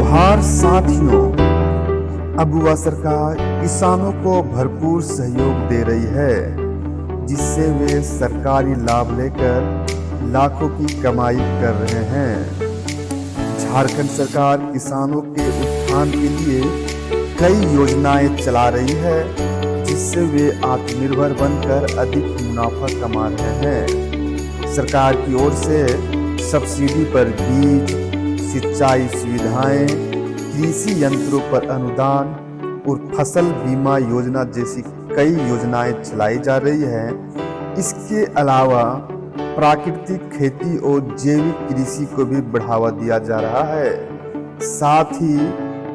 जोहार साथियों, अब वह सरकार किसानों को भरपूर सहयोग दे रही है, जिससे वे सरकारी लाभ लेकर लाखों की कमाई कर रहे हैं। झारखंड सरकार किसानों के उत्थान के लिए कई योजनाएं चला रही है, जिससे वे आत्मनिर्भर बनकर अधिक मुनाफा कमा रहे हैं। सरकार की ओर से सब्सिडी पर बीज, सिंचाई सुविधाएं, कृषि यंत्रों पर अनुदान और फसल बीमा योजना जैसी कई योजनाएं चलाई जा रही है। इसके अलावा प्राकृतिक खेती और जैविक कृषि को भी बढ़ावा दिया जा रहा है। साथ ही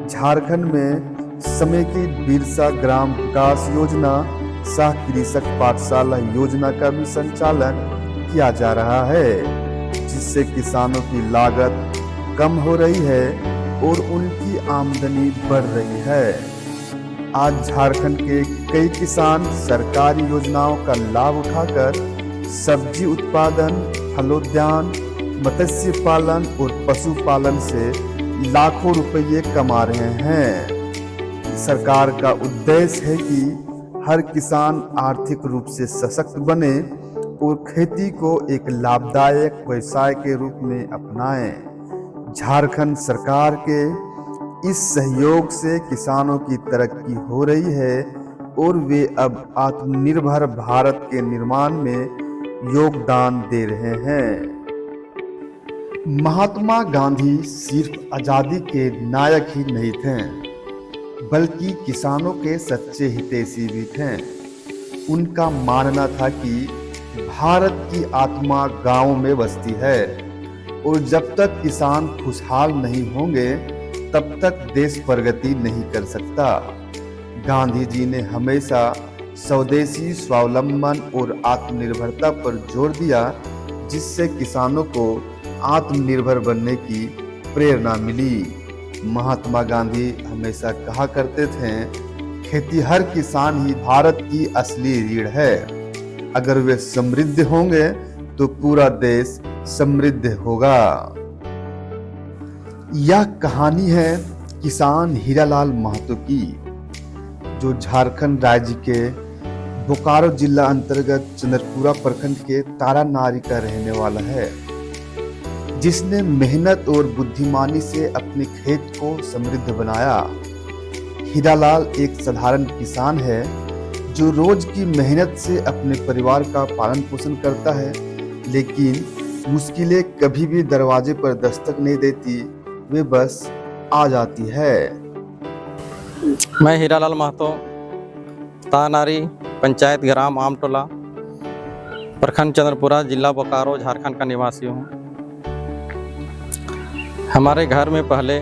झारखंड में समेकित बिरसा ग्राम विकास योजना, सह कृषक पाठशाला योजना का भी संचालन किया जा रहा है, जिससे किसानों की लागत कम हो रही है और उनकी आमदनी बढ़ रही है। आज झारखंड के कई किसान सरकारी योजनाओं का लाभ उठाकर सब्जी उत्पादन, फलोद्यान, मत्स्य पालन और पशुपालन से लाखों रुपये कमा रहे हैं। सरकार का उद्देश्य है कि हर किसान आर्थिक रूप से सशक्त बने और खेती को एक लाभदायक व्यवसाय के रूप में अपनाएं। झारखंड सरकार के इस सहयोग से किसानों की तरक्की हो रही है और वे अब आत्मनिर्भर भारत के निर्माण में योगदान दे रहे हैं। महात्मा गांधी सिर्फ आजादी के नायक ही नहीं थे, बल्कि किसानों के सच्चे हितैषी भी थे। उनका मानना था कि भारत की आत्मा गांवों में बसती है और जब तक किसान खुशहाल नहीं होंगे तब तक देश प्रगति नहीं कर सकता। गांधी जी ने हमेशा स्वदेशी स्वावलंबन और आत्मनिर्भरता पर जोर दिया, जिससे किसानों को आत्मनिर्भर बनने की प्रेरणा मिली। महात्मा गांधी हमेशा कहा करते थे, खेतीहर किसान ही भारत की असली रीढ़ है। अगर वे समृद्ध होंगे तो पूरा देश समृद्ध होगा। यह कहानी है किसान हीरालाल महतो की, जो झारखंड राज्य के बोकारो जिला अंतर्गत चंद्रपुरा प्रखंड के तारानारी का रहने वाला है, जिसने मेहनत और बुद्धिमानी से अपने खेत को समृद्ध बनाया। हीरालाल एक साधारण किसान है जो रोज की मेहनत से अपने परिवार का पालन पोषण करता है, लेकिन मुश्किलें कभी भी दरवाजे पर दस्तक नहीं देती, वे बस आ जाती है। मैं हीरालाल महतो, तारानारी पंचायत ग्राम आमटोला, प्रखंड चंद्रपुरा, जिला बोकारो, झारखंड का निवासी हूँ। हमारे घर में पहले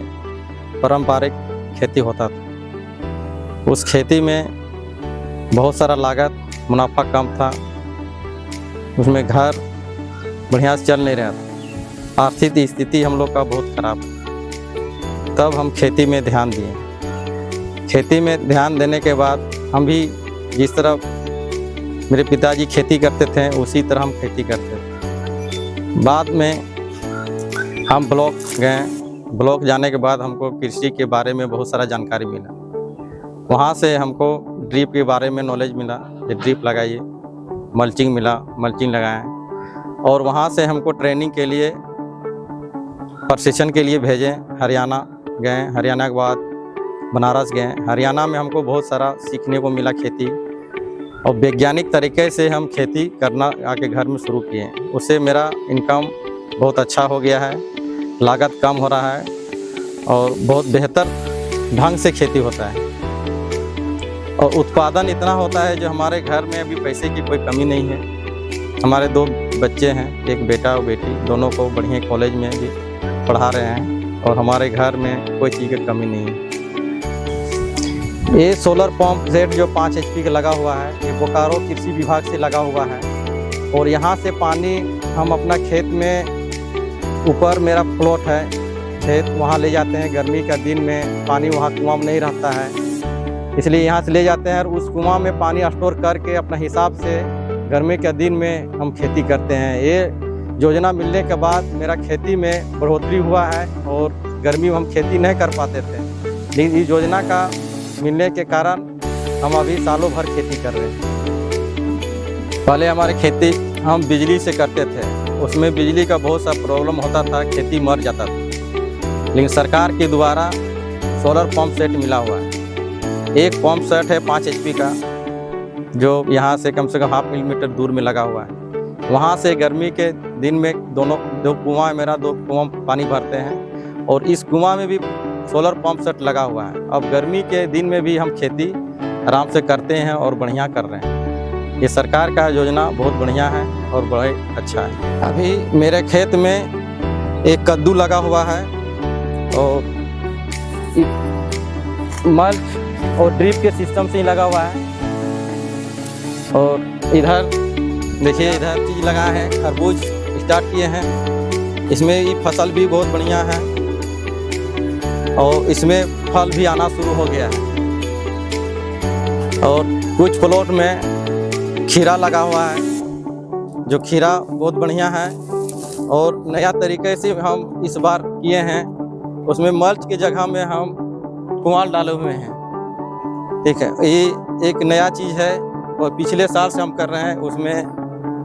पारंपरिक खेती होता था। उस खेती में बहुत सारा लागत, मुनाफा कम था, उसमें घर बढ़िया से चल नहीं रहा था। आर्थिक स्थिति हम लोग का बहुत खराब था। तब हम खेती में ध्यान दिए। खेती में ध्यान देने के बाद हम भी जिस तरह मेरे पिताजी खेती करते थे उसी तरह हम खेती करते थे। बाद में हम ब्लॉक गए। ब्लॉक जाने के बाद हमको कृषि के बारे में बहुत सारा जानकारी मिला। वहाँ से हमको ड्रिप के बारे में नॉलेज मिला, ये ड्रिप लगाइए। मल्चिंग मिला, मल्चिंग लगाएं। और वहाँ से हमको ट्रेनिंग के लिए, प्रशिक्षण के लिए भेजें। हरियाणा गए, हरियाणा के बाद बनारस गए। हरियाणा में हमको बहुत सारा सीखने को मिला खेती, और वैज्ञानिक तरीके से हम खेती करना आके घर में शुरू किए। उससे मेरा इनकम बहुत अच्छा हो गया है, लागत कम हो रहा है और बहुत बेहतर ढंग से खेती होता है और उत्पादन इतना होता है जो हमारे घर में अभी पैसे की कोई कमी नहीं है। हमारे 2 बच्चे हैं, एक बेटा और बेटी, दोनों को बढ़िया कॉलेज में भी पढ़ा रहे हैं और हमारे घर में कोई चीज़ की कमी नहीं है। ये सोलर पंप सेट जो 5 HP का लगा हुआ है, ये बोकारो कृषि विभाग से लगा हुआ है और यहाँ से पानी हम अपना खेत में, ऊपर मेरा प्लॉट है खेत, वहाँ ले जाते हैं। गर्मी का दिन में पानी वहाँ कुआं में नहीं रहता है, इसलिए यहाँ से ले जाते हैं और उस कुआं में पानी स्टोर करके अपना हिसाब से गर्मी के दिन में हम खेती करते हैं। ये योजना मिलने के बाद मेरा खेती में बढ़ोतरी हुआ है और गर्मी में हम खेती नहीं कर पाते थे, लेकिन इस योजना का मिलने के कारण हम अभी सालों भर खेती कर रहे हैं। पहले हमारी खेती हम बिजली से करते थे, उसमें बिजली का बहुत सा प्रॉब्लम होता था, खेती मर जाता था। लेकिन सरकार के द्वारा सोलर पंप सेट मिला हुआ है। एक पंप सेट है 5 HP का, जो यहाँ से कम 0.5 किलोमीटर दूर में लगा हुआ है। वहाँ से गर्मी के दिन में दो कुआं है मेरा, 2 कुआं पानी भरते हैं और इस कुआं में भी सोलर पंप सेट लगा हुआ है। अब गर्मी के दिन में भी हम खेती आराम से करते हैं और बढ़िया कर रहे हैं। ये सरकार का योजना बहुत बढ़िया है और बड़ा अच्छा है। अभी मेरे खेत में एक कद्दू लगा हुआ है और मल्च और ड्रिप के सिस्टम से ही लगा हुआ है। और इधर देखिए, इधर चीज़ लगा है, खरबूज स्टार्ट किए हैं। इसमें ये फसल भी बहुत बढ़िया है और इसमें फल भी आना शुरू हो गया है। और कुछ प्लॉट में खीरा लगा हुआ है, जो खीरा बहुत बढ़िया है। और नया तरीके से हम इस बार किए हैं, उसमें मल्च की जगह में हम कुआं डाले हुए हैं। ठीक है, ये एक नया चीज़ है और पिछले साल से हम कर रहे हैं। उसमें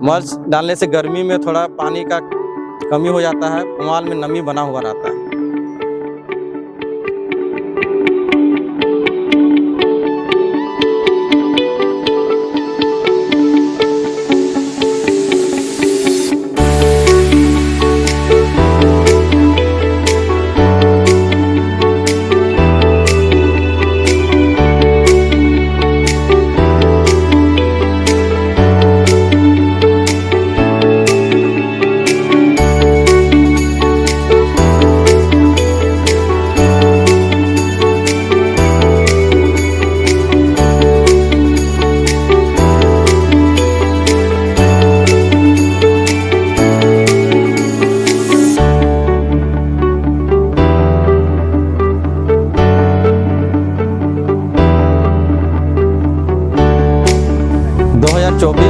मल्च डालने से गर्मी में थोड़ा पानी का कमी हो जाता है, कुआं में नमी बना हुआ रहता है।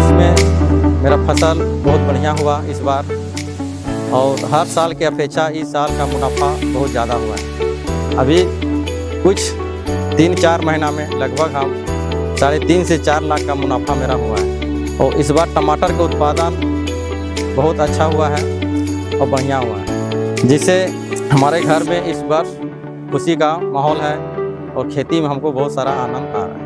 में मेरा फसल बहुत बढ़िया हुआ इस बार, और हर साल की अपेक्षा इस साल का मुनाफा बहुत ज़्यादा हुआ है। अभी कुछ 3-4 महीना में लगभग हम 3.5 से 4 लाख का मुनाफा मेरा हुआ है। और इस बार टमाटर का उत्पादन बहुत अच्छा हुआ है और बढ़िया हुआ है, जिससे हमारे घर में इस बार खुशी का माहौल है और खेती में हमको बहुत सारा आनंद आ रहा है।